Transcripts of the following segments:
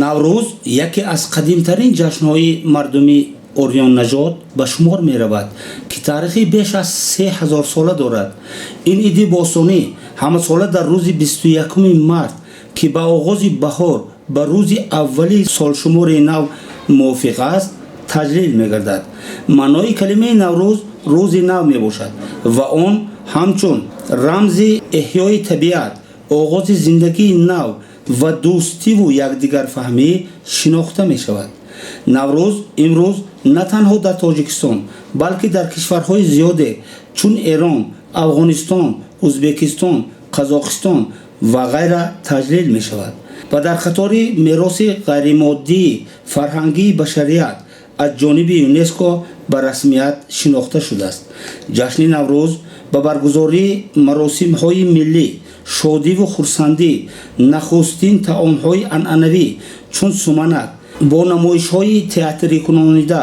наврӯз яке аз қадимтарин ҷашнҳои мардуми орённажод ба шумор меравад, ки таърихи беш аз 3000 сола дорад. ин иди босонӣ ҳамасола дар рӯзи 21 март, ки ба оғози баҳор ба рӯзи аввали солшумори нав мувофиқ аст, таҷлил мегардад. маънои калимаи наврӯз рӯзи нав мебошад ва он ҳамчун рамзи эҳёи табиат, оғози зиндагии нав ва дӯстиву якдигарфаҳмӣ шинохта мешавад. наврӯз имрӯз на танҳо дар тоҷикистон, балки дар кишварҳои зиёде чун Эрон, Афғонистон, Ӯзбекистон, Қазоқистон ва ғайра таҷлил мешавад ва дар қатори мероси ғайримоддии фарҳангии башарият аз ҷониби ЮНЕСКО ба расмият шинохта шудааст. ҷашни наврӯз ба баргузории маросимҳои миллӣ, шодиву хурсандӣ, нахустин таомҳои анъанавӣ чун суманак, бо намоишҳои театрикунонида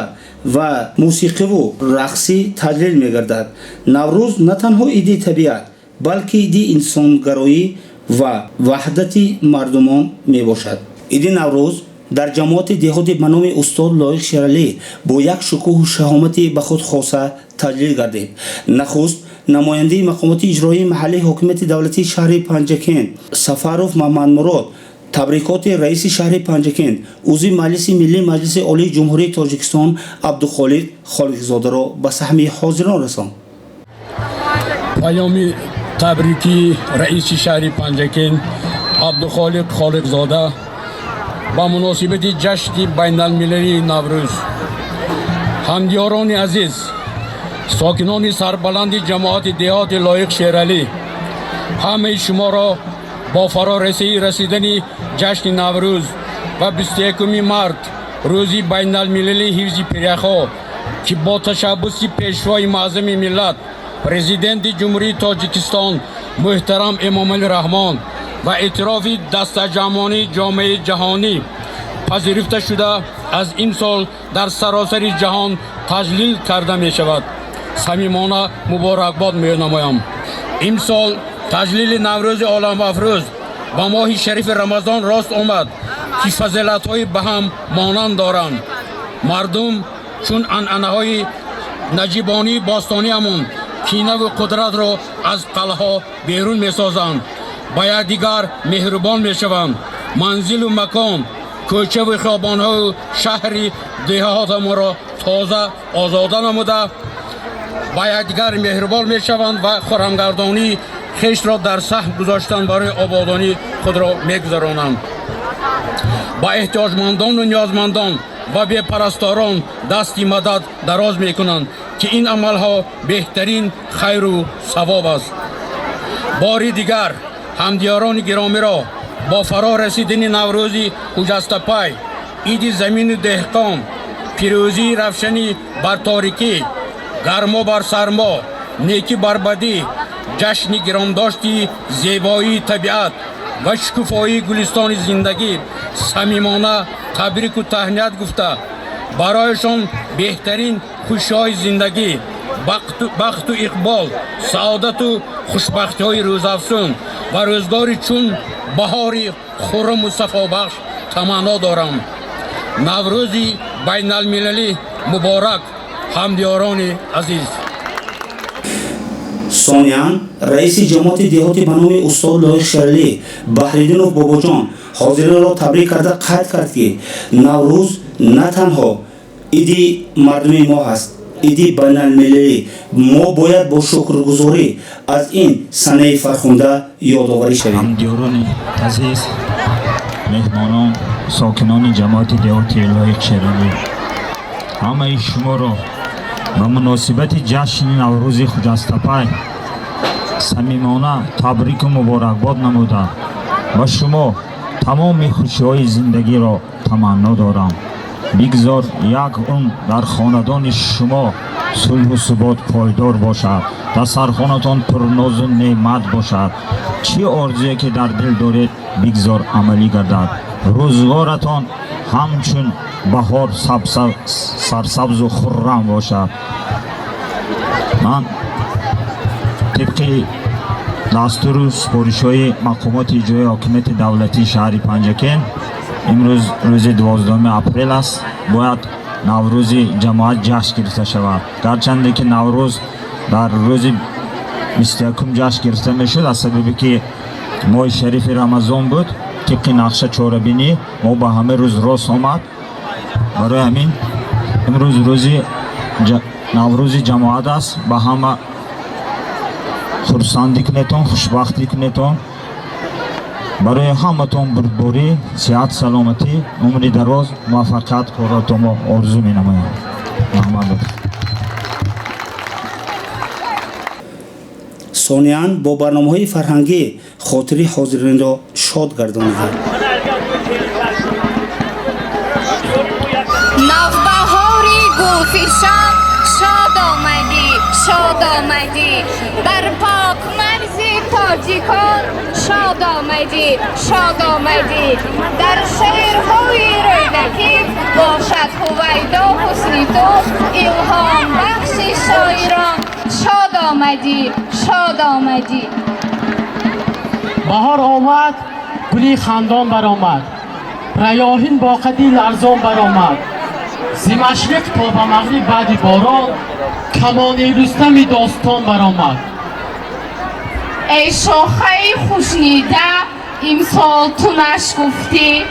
ва мусиқиву рақсӣ таҷлил мегардад. наврӯз на танҳо иди табиат, балки иди инсонгароӣ ва ваҳдати мардумон мебошад. иди наврӯз дар ҷамоати деҳоти ба номи устод Лоиқ Шералӣ бо як шукӯҳу шаҳомати ба худ хоса таҷлил гардид. нахуст намояндаи мақомоти иҷроии маҳаллии ҳокимияти давлатии шаҳри Панҷакент Сафаров Маҳмадмурод табрикоти раиси шаҳри Панҷакент, узви Маҷлиси Миллии Маҷлиси Олии Ҷумҳурии Тоҷикистон Абдухолиқ Холиқзодаро ба саҳми ҳозирон расонд. паёми табрики раиси шаҳри Панҷакент Абдухолиқ Холиқзода ба муносибати ҷашни байналмилалии Наврӯз. ҳамдиёрони азиз, сокинони сарбаланди ҷамоати деҳоти Лоиқ Шералӣ, ҳамаи шуморо бо фарорасии расидани ҷашни Наврӯз ва 21 март рӯзи байналмилалии ҳифзи пиряхҳо, ки бо ташаббуси пешвои маъзами миллат президенти ҷумҳурии Тоҷикистон муҳтарам Эмомалӣ Раҳмон ва эътирофи дастаҷамъонии ҷомеаи ҷаҳонӣ пазирифта шуда аз имсол дар саросари ҷаҳон таҷлил карда мешавад. самимона муборакбод менамоям. имсол таҷлили Наврӯзи оламафрӯз ба моҳи шарифи Рамазон рост омад, ки фазилатҳои ба ҳам монанд доранд. мардум чун анъанаҳои наҷибонии бостониамон кинаву қудратро аз қалъаҳо берун месозанд, ба якдигар меҳрубон мешаванд. манзилу макон, кӯчаву хиёбонҳоу шаҳри деҳотамонро тоза озода намуда ба якдигар меҳрубон мешаванд ва хӯрамгардонии хешро дар саҳм гузоштан барои ободонии худро мегузаронанд. ба эҳтиёҷмандону ниёзмандон ва бепарасторон дасти мадад дароз мекунанд, ки ин амалҳо беҳтарин хайру савоб аст. бори дигар ҳамдиёрони гиромиро бо фаро расидани Наврӯзи ҳуҷастапай, иди замину деҳқон, пирӯзии равшанӣ бар торикӣ, гармо бар сармо, некӣ бар бадӣ, ҷашни гиромдошти зебоии табиат ва шукуфоии гулистони зиндагӣ самимона табрику таҳният гуфта, барояшон беҳтарин хушиҳои зиндагӣ, бахту иқбол, саодату хушбахтиҳои рӯзафзун ва рӯзгори чун баҳори хурруму сафобахш таманно дорам. наврӯзи байналмилалӣ муборак, ҳамдиёрони азиз. сониян раиси ҷамоати деҳоти ба номи устод Лоиқ Шералӣ Баҳриддинов Бобоҷон ҳозиронро табрик карда қайд кард, ки наврӯз на танҳо иди мардуми мо ҳаст, иди байналмилалӣ. мо бояд бо шукргузорӣ аз ин санаи фархунда ёдоварӣ шавем. ҳамдиёрони азиз, меҳмонон, сокинони ҷамоати деҳоти Лоиқ Шералӣ, ҳамаи шуморо ба муносибати ҷашни Наврӯзи Хуҷастапай самимона табрику муборакбод намуда ба шумо тамоми хушиҳои зиндагиро таманно дорам. بگذار یک اون در خاندان شما صلح و ثبات پایدار باشد، دسترخوانتان پرناز و نعمت باشد. چه آرزویی که در دل دارید بگذار عملی گردد. روزگارتان همچون بهار سرسبز و خرم باشد. من طبق دستور و سپارش‌های مقامات اجرایی حاکمیت دولتی شهر پنجکین امروز روز 12 اپریل است، باید نوروز جماعت جشن گرفته شود. گرچند که نوروز در روز 21 جشن گرفته میشد از سببی که ماه شریف رمضان بود. طبق نقشه چهاربینی ما به همه روز راست آمد. برای همین امروز روز نوروز جماعت است. به همه خرسندی کنیتون، خوشبختی کنیتون. برای همتون بردباری، صحت، سلامتی، عمر دراز، موفقیت کاراتون آرزو می نمایم. سانیان با برنامه‌های فرهنگی خاطری حاضرین را شاد گردانیدند. نوبهاری گلفشان شاد آمدی، شاد آمدی. در پاک مرزی تاجیکان شاد آمدی، شاد آمدی. در شهرهای رونقی باشد هویدا حسنی تو، الهام بخش شاعران شاد آمدی، شاد آمدی. بهار آمد، گلی خندان برآمد، ریاحین با قدی لرزان برآمد. ز مشرق تا به مغرب بعد باران، کمان رستم داستان برآمد. ای شاخه خوشنیده امسال تو نشگفتی،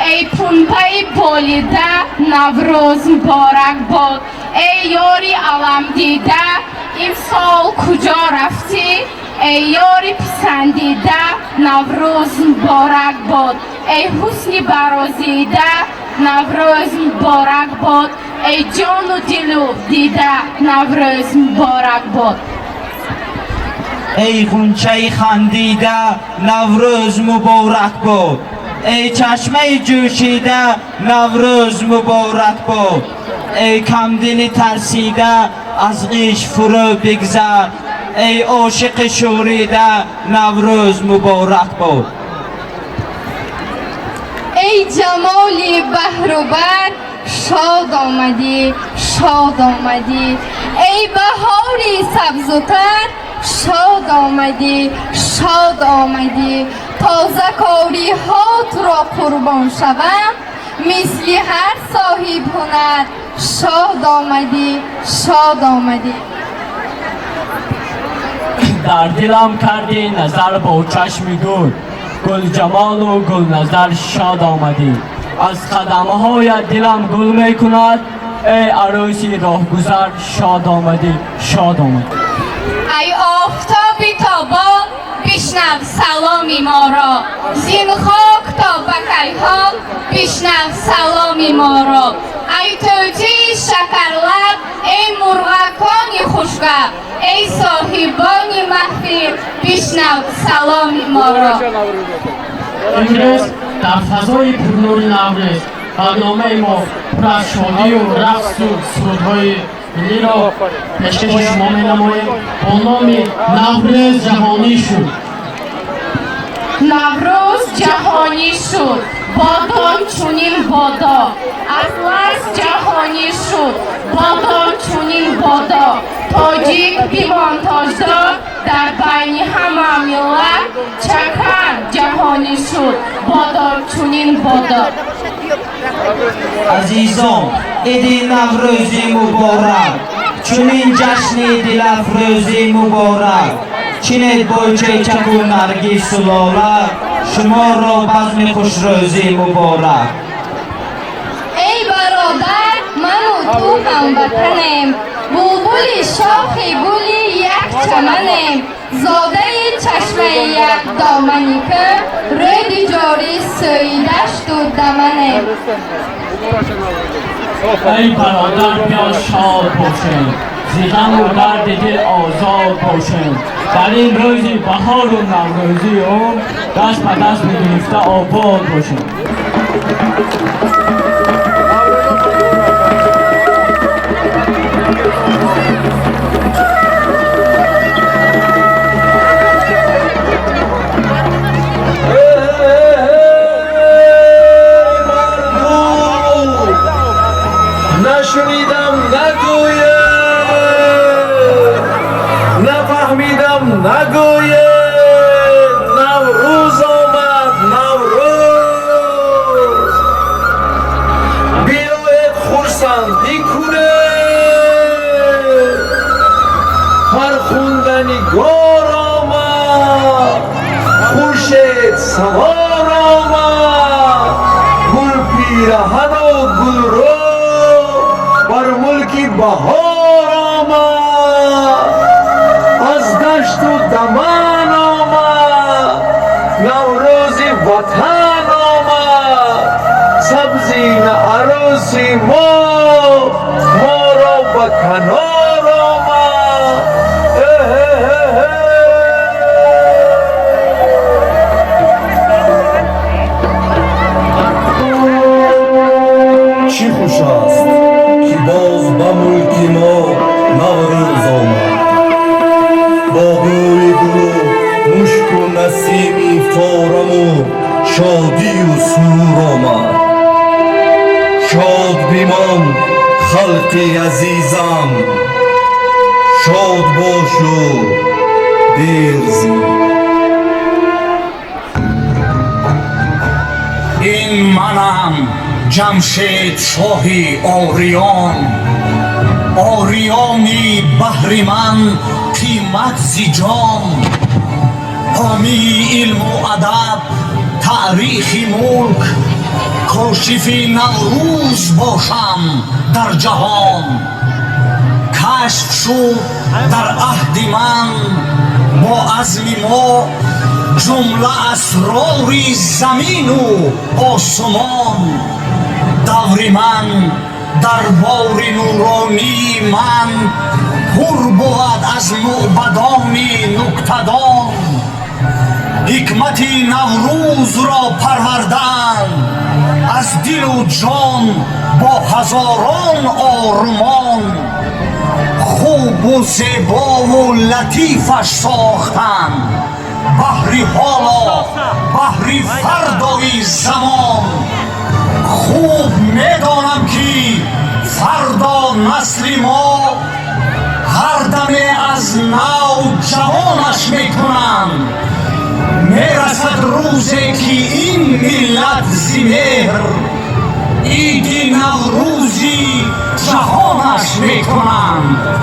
ای پنبه بالیده نوروز مبارک باد. ای یاری علم دیده امسال کجا رفتی، ای یاری پسندیده نوروز مبارک باد. ای حسنی برازیده نوروز مبارک باد. ای جان و دل دیده نوروز مبارک باد. ای غنچه خندیده نوروز مبارک باد. ای چشمه جوشیده نوروز مبارک باد. ای کمدل ترسیده از غیش فرو بگذر، ای عاشق شوریده نوروز مبارک باد. ای جمالی بحر و بر شاد آمدی، شاد آمدی. ای بهاری سبز و تر شاد آمدی، شاد آمدی. تازه کاری هات را قربان شوم، مثل هر صاحب هنر شاد آمدی، شاد آمدی. در دلم کردی نظر با چشم گل جمال و گل نظر شاد آمدی. از قدمه های دلم گل می کند، ای عروسی راه گذر شاد آمدی، شاد آمدی. ای آفتابی تابان بشنو سلامی ما را، زین خاک تا به کیهان بشنو سلامی ما را. ای توتی شکرلب، ای مرغکان خوشگل، ای صاحبان محفل بشنو سلامی ما را. امروز در فضای پرنور نوروز برنامه ما پر از شادی و رقص و سرودهای ملی را پیشکش شما می نماییم با نام نوروز جهانی شد. نوروز جهانی شد، بادام چونین بادا. اطلس جهانی شد، بادام چونین بادا. تاجیک بیمان تاجدار در بین همه ملت، چکر جهانی شد، بادام چونین بادا. عزیزان عید نوروزی مبارک، چنین جشن دل افروزی مبارک. چنین بوچه چک و نرگس سلاله، شما را بزم خوشروزی مبارک. ای برادر من و تو هموطنیم، بلبل شاخ گلی یک چمنیم. زاده چشمه یک دامنی که روی جاری سویدش تو دمنیم. ای برادر بیا شاد باشیم، ز غم و درد دل آزاد باشیم. در این روزی بهار و نوروزی دست به دست گرفته آباد باشیم. نشنیدم نگوید، نفهمیدم نگوید. نوروز آمد نوروز، بیاید خرسندی کنید. فرخوندنگار آمد، خورشید سوار آمد. گل پیرهن و گل رو بر ملک بهار آمد. از دشت و دمن آمد، نوروز وطن آمد. سبزین عروسی ما را به کنار آمد. چی خوش است که باز به ملک ما نوروز آمد. با بوی گل و مشک و نسیمی فارم و شادی و سرور آمد. شاد بیمان خلق عزیزم، شاد باش و برزی. این منم جمشید شاهی آریان، آریانی بهرمند قیمت ز جان. حامی علم و ادب تاریخ ملک، کاشف نوروز باشم در جهان. کشف شد در عهد من با عزم ما جمله اسرار زمین و آسمان. دور من در بار نورانی من پر بود از موبدان نکته‌دان. حکمت نوروز را پروردن از دل و جان با هزاران آرمان. خوب و زیبا و لطیفش ساختن بهر حالا بهر فردای زمان. خوب میدانم که فردا نسل ما هر دمه از نو جوانش میکنند. میرسد روزی که این ملت ز مهر عید نوروزی جهانش میکنند.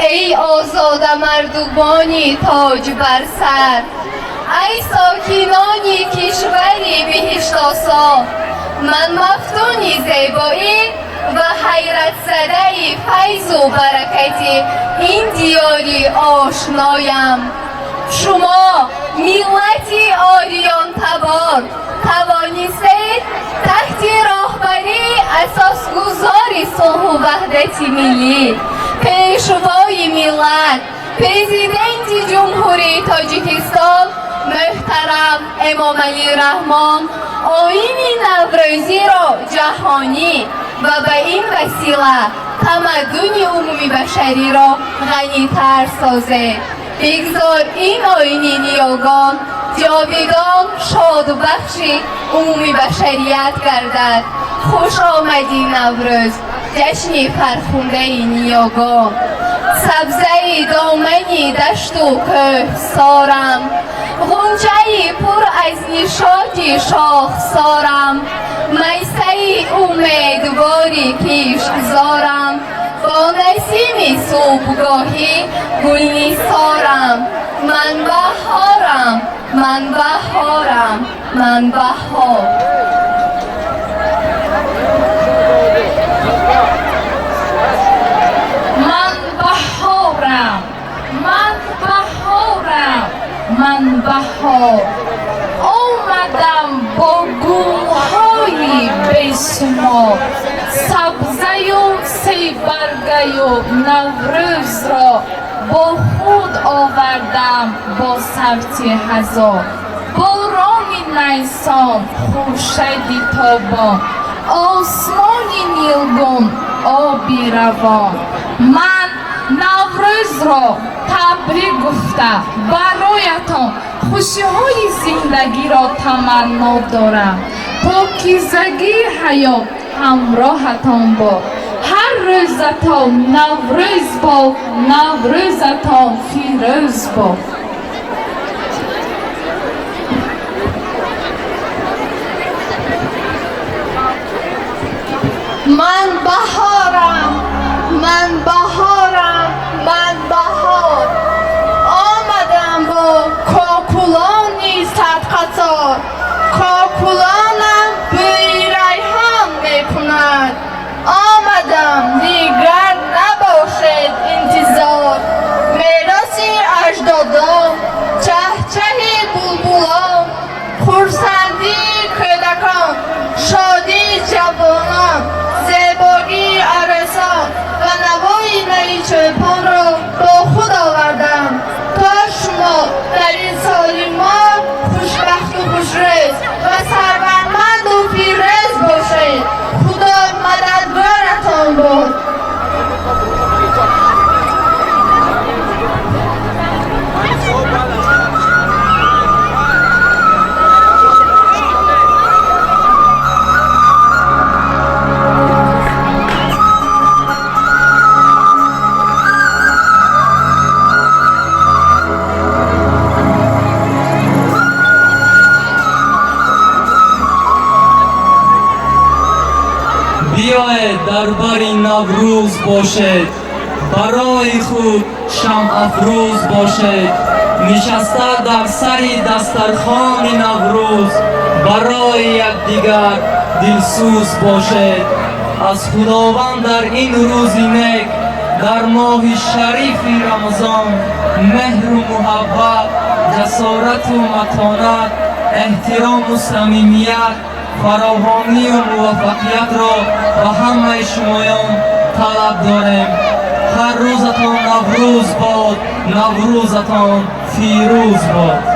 ای آزاده مردمانی تاج بر سر، ای ساکنانی کشوری بهشت آسا. من مفتونی زیبایی و حیرت زده فیض و برکت این دیاری آشنایم. شما ملتی آریان تبار توانستید تحت راهبری اساسگذار صلح و وحدت ملی، پیشوای ملت پرزیدنت جمهوری تاجیکستان محترم امام علی رحمان آیین نوروزی را جهانی و به این وسیله تمدن عمومی بشری را غنی‌تر سازد. بگذار این آیین نیاگان جاویدان شاد و بخش عمومی بشریت گردد. خوش آمدی نوروز، جشن فرخنده نیاگان. سبزه دامنی دشت و کوهسارم، غنچه پر از نشاط شاخسارم. میسه امیدواری پیشگذارم، با نسیم صبحگاهی گلنثارم. من بهارم، من بهارم، من بهار. من بهار آمدم با گل‌های بی‌شمار، سبزه و سی برگه و نوروز را با خود آوردم با صوت هزار. باران نیسان، خورشید تابان، آسمان نیلگون، آبی روان. من نوروز را تبریک گفته برایتان خوشی‌های زندگی را تمنا دارم. پاکیزگی حیات همراهتان باد. هر روزتان نوروز باد، نوروزتان فیروز باد. من بهارم، من بهارم، من بهار. آمدم با کاکولانی صد قطار، کاکولانم بوی ریحان میکند. آمدم دیگر نباشد انتظار، میراث اجدادان، چهچه بلبلان، خرسندی کودکان، شادی جوانان، زیبایی عروسان و نوای نی چوپان را با خود آوردم تا شما در این سال ما خوشبخت و خوشروز و سرورمند و پیروز باشید. خدا مددگارتان باد. بیاید در بر نوروز باشد، برای خود شمع افروز باشد. نشسته در سری دسترخوان نوروز، برای یکدیگر دلسوز باشد. از خداوند در این روز نیک، در ماه شریف رمضان، مهر و محبت، جسارت و متانت، احترام و صمیمیت، فراوانی و موفقیت را به همه شمایان طلب داریم. هر روزتان نوروز باد، نوروزتان فیروز باد.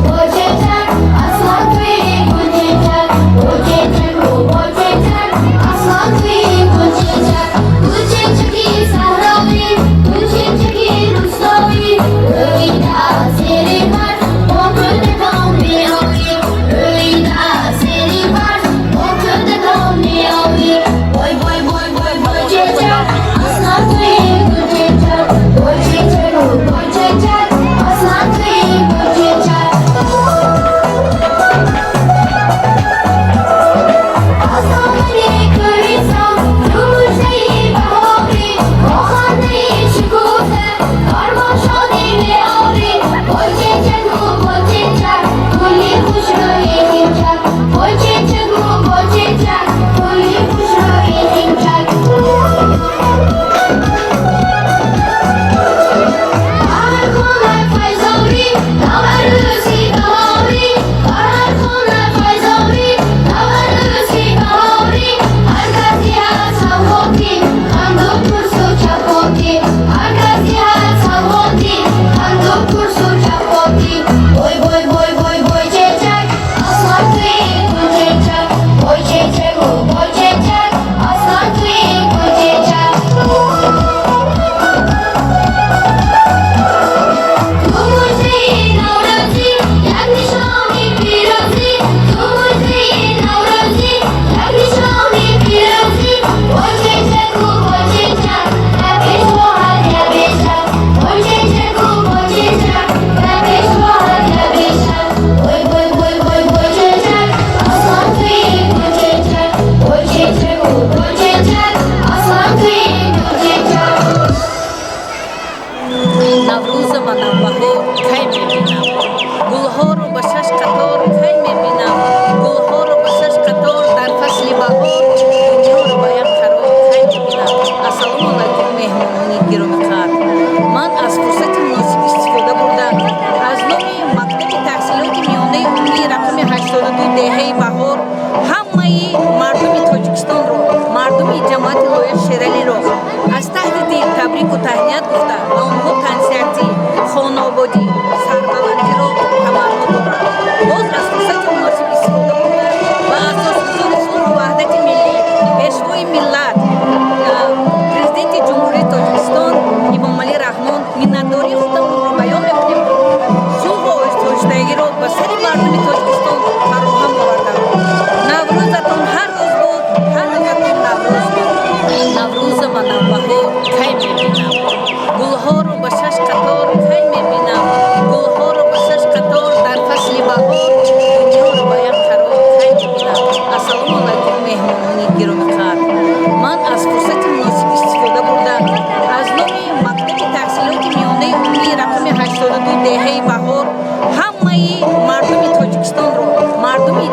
Boczeczek, aslan twoje, boczeczek,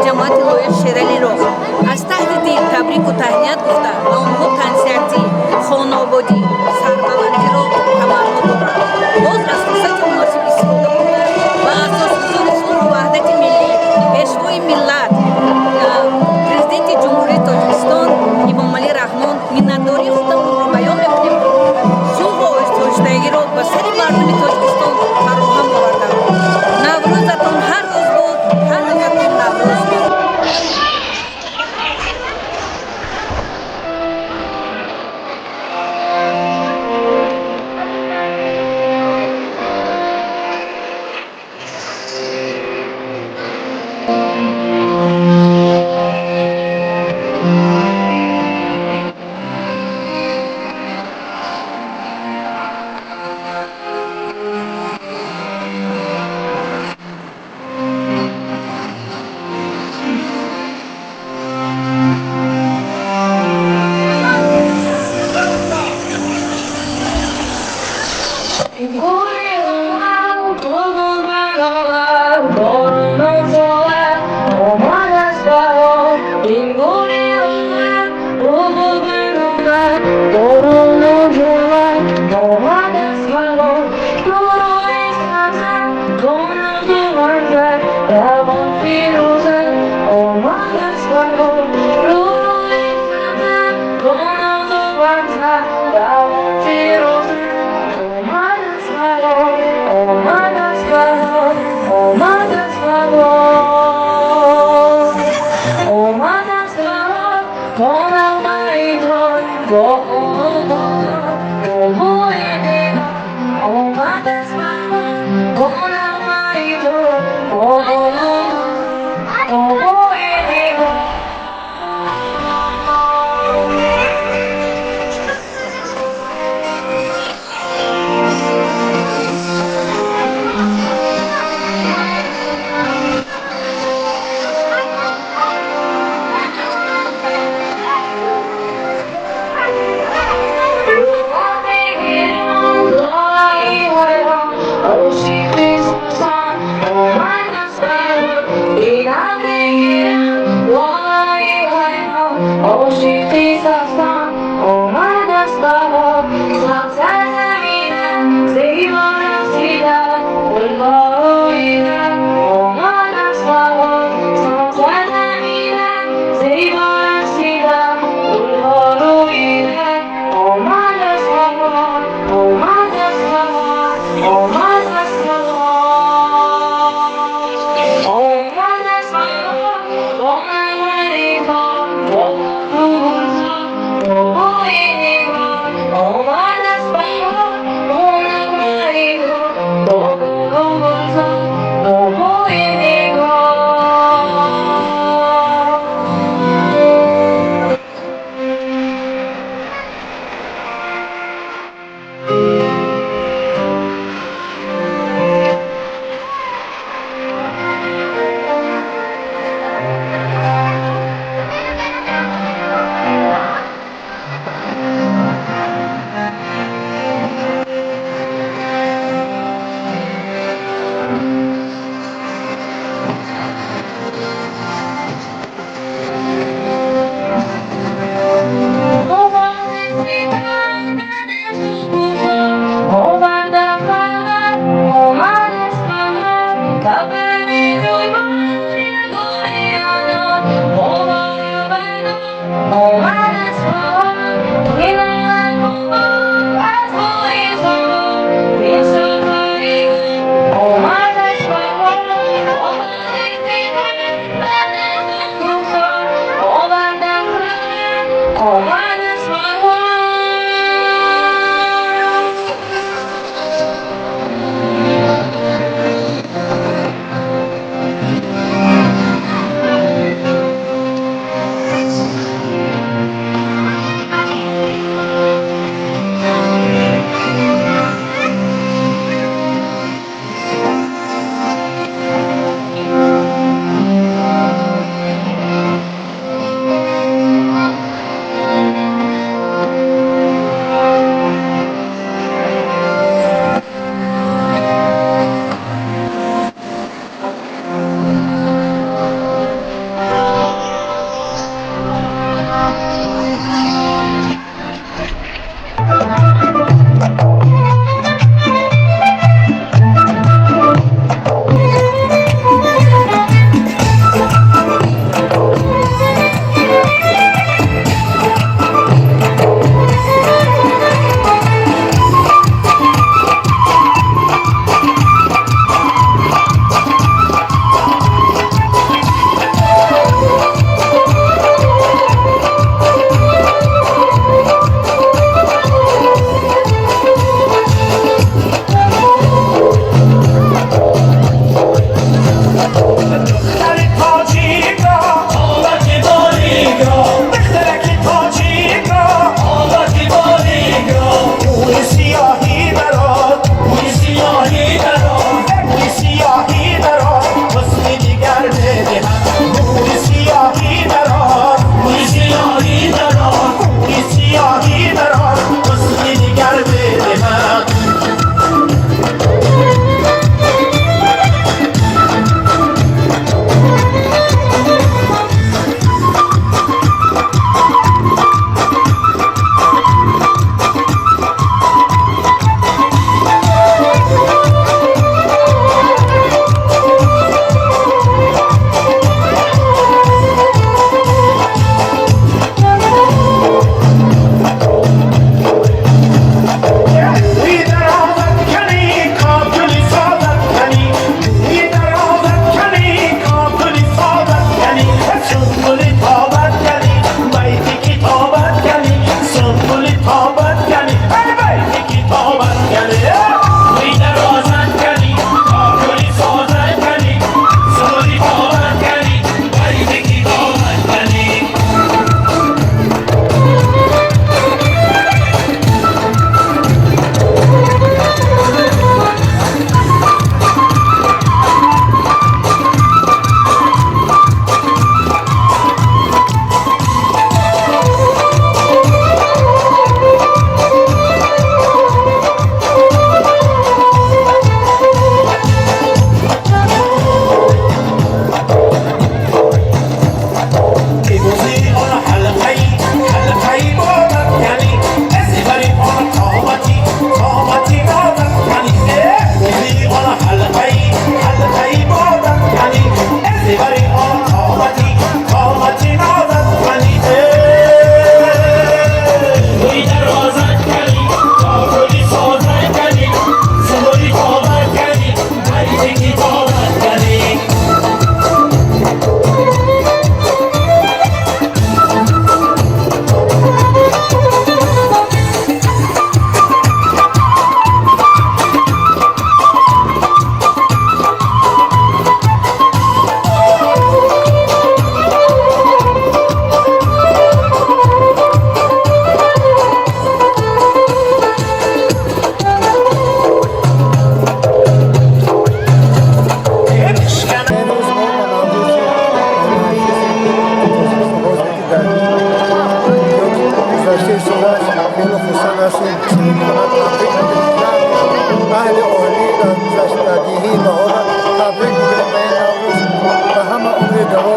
ҷамоати лоиқ шералиро аз таҳти дил табрику таҳният гуфта ба онҳо консерти хонободӣ сарбаландиро таманно дорад. Боз аз фурсати муносиб истифода бурда ба асосгузори сулҳу ваҳдати миллӣ пешвои миллат президенти ҷумҳурии Тоҷикистон Эмомалӣ Раҳмон миннатдории худамонро баён мекунем. Сулҳу оистоштагиро ба сари мардуми Тоҷикистон фароҳам оварда. Наврӯзатон ҳар рӯз буд, ҳар рӯзатон Наврӯз буд.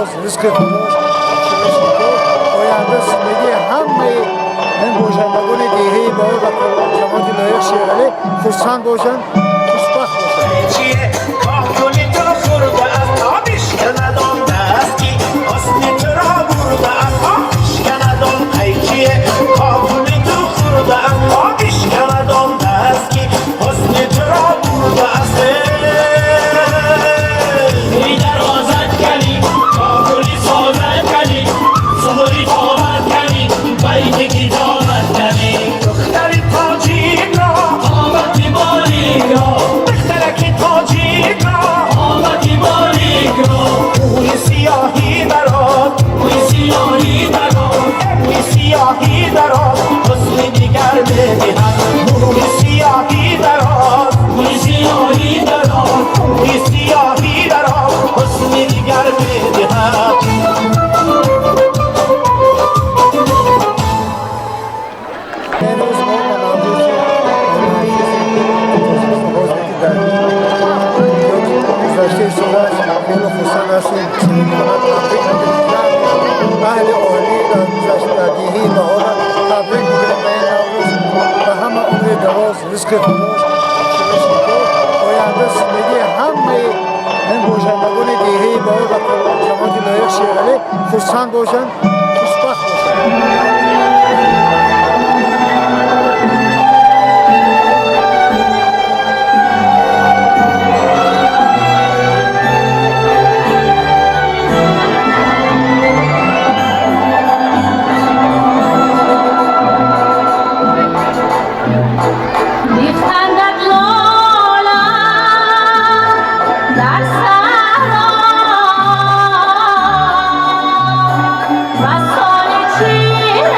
دراز رزق خدا آینده زندگی همه این باشندگان دیهی با جماعت لایق شیرالی خرسند باشند خوشبخت رزق خدا آینده زندگی همه این باشندگان دیهی با جماعت لایق شیرالی خرسند باشند خوشبخت باشند Basoli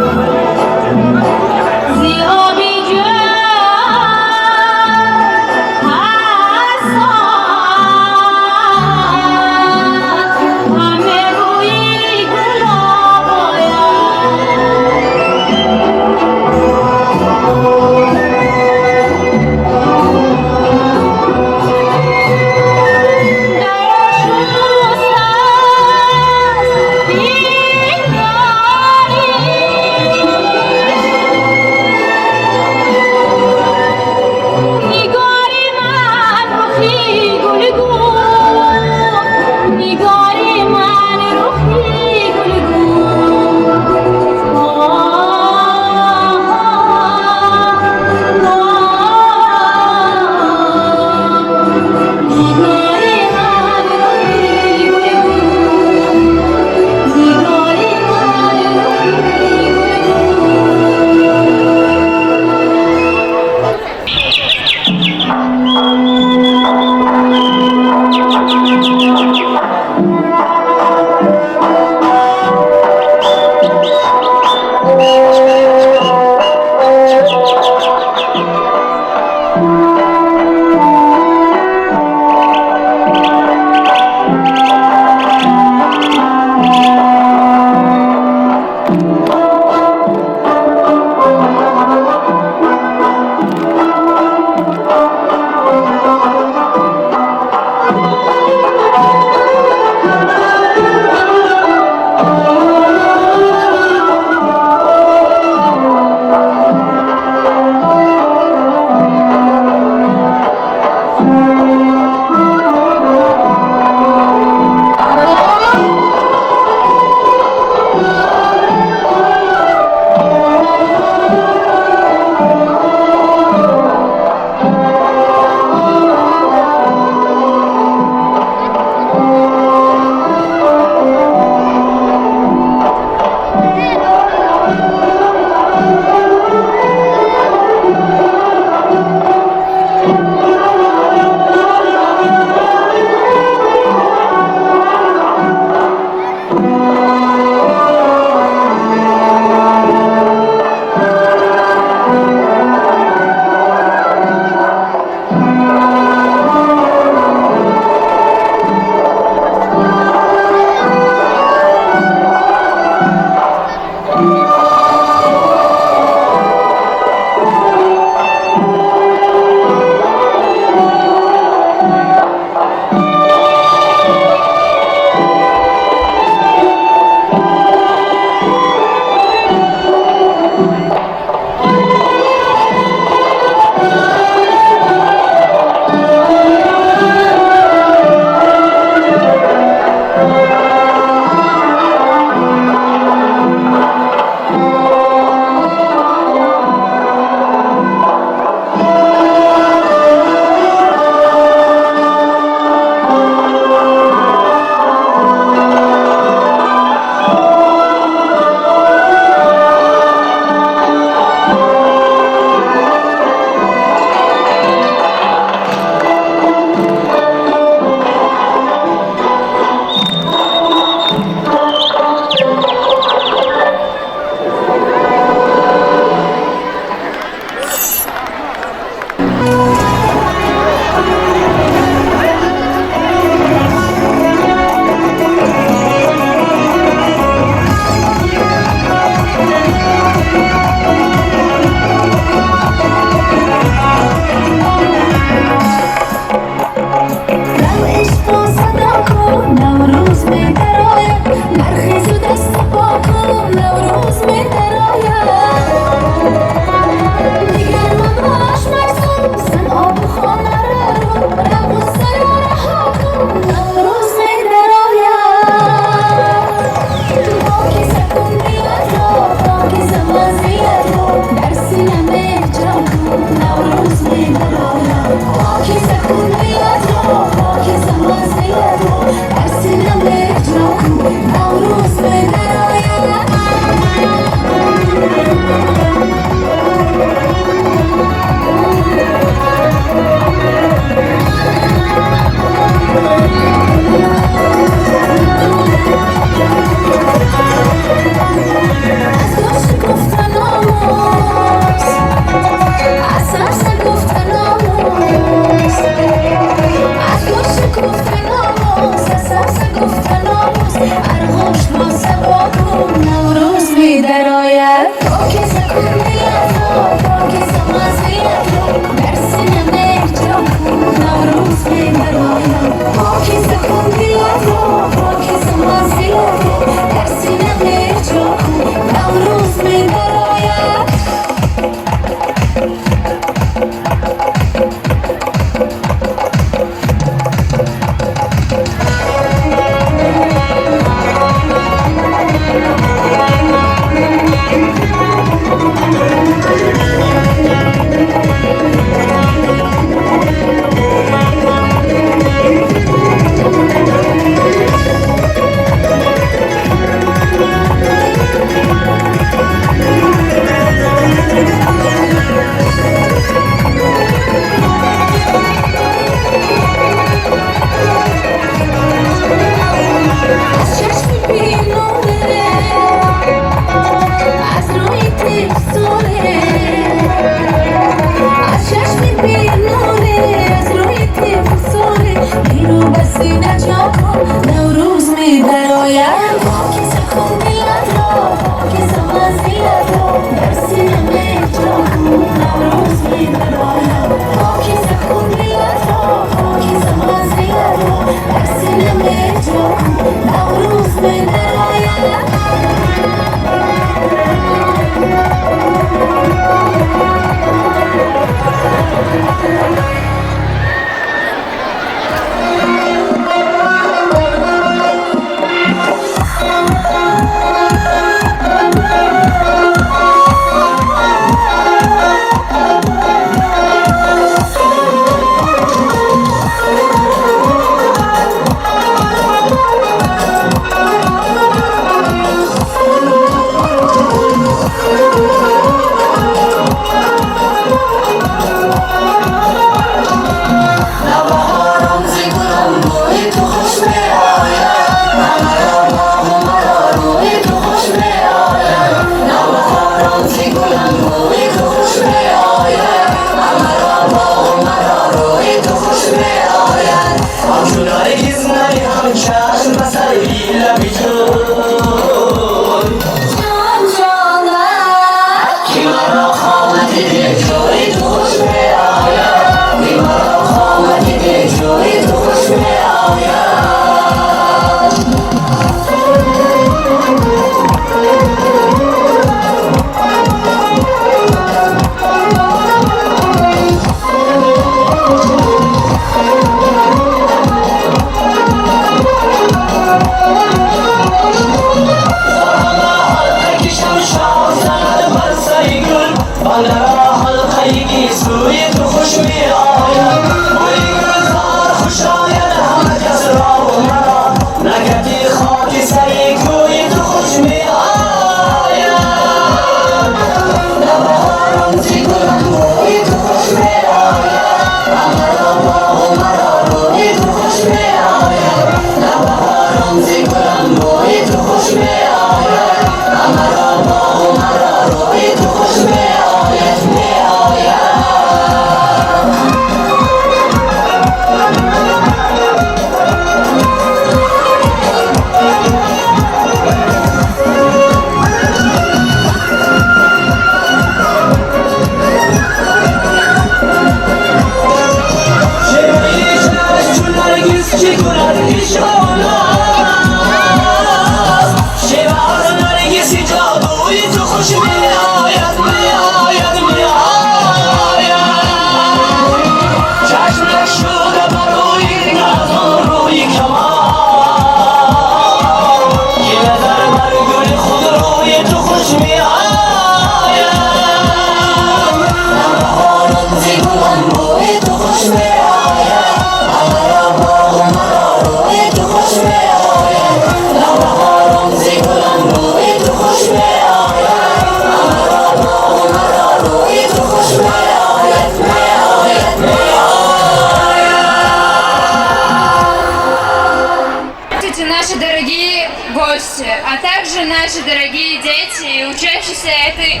дорогие дети, учащиеся этой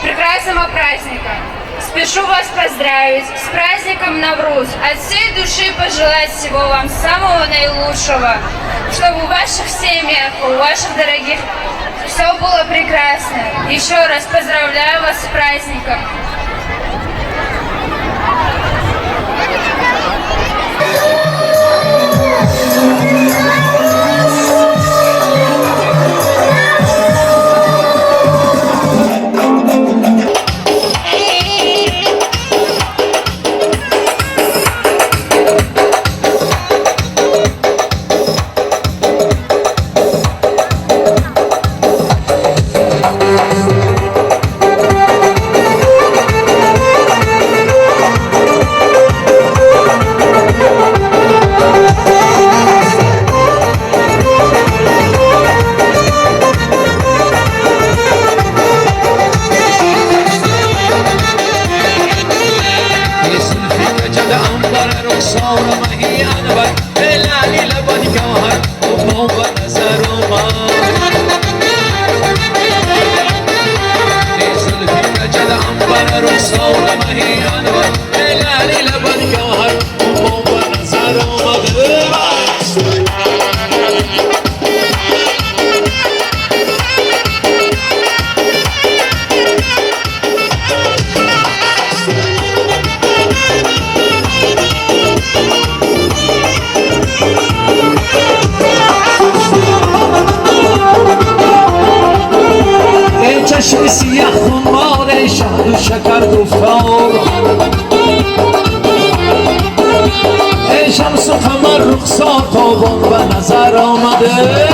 прекрасного праздника. Спешу вас поздравить с праздником Навруз. От всей души пожелать всего вам самого наилучшего, чтобы в ваших семьях, у ваших дорогих все было прекрасно. Еще раз поздравляю вас с праздником. چشم سیاه خمار شهد و شکر گفتار ای شمس و قمر رخسار تابان به نظر آمده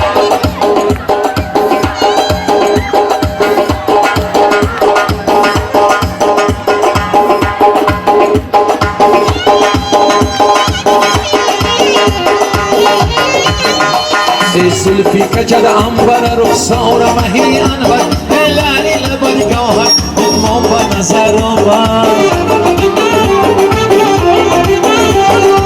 ای سلفی کجد انبر رخسار مهی انور لعلی لبن گوهر امام به نظر آمد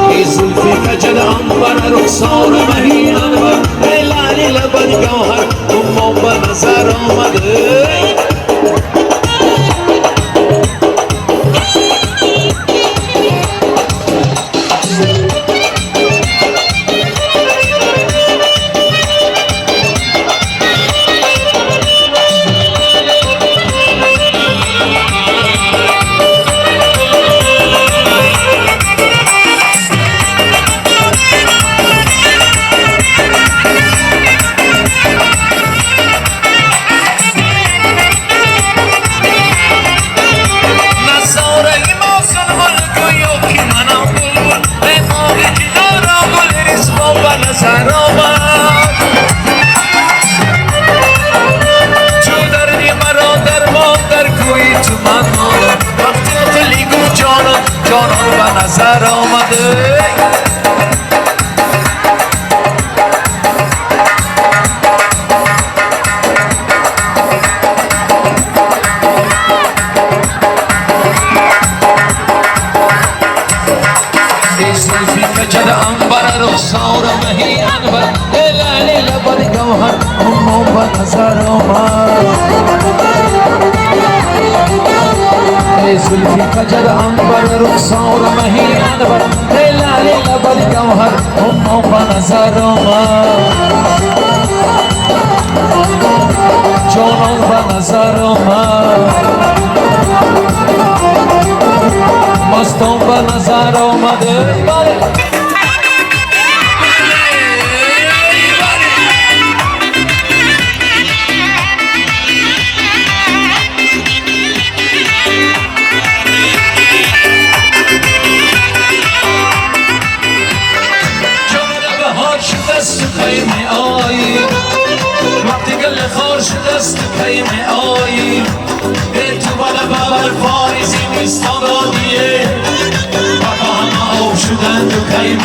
ای زلفی کجد انبر رخسار مهی انور لعلی لبن گوهر امام به نظر آمد جانان به نظر آمده ای زلفی کجد انبر رخسار مهی انور لعلی لبن گوهر امام به نظر آمد ای زلفی کجد انبر رخسار مهی انور لعلی لبن گوهر امام به نظر آمد جانان به نظر آمد مستان به نظر آمده وقتی گل خار شد است قیم آیی تو بالا بابر پاییزی نیستان آدیه و با همه آب شدند و قیم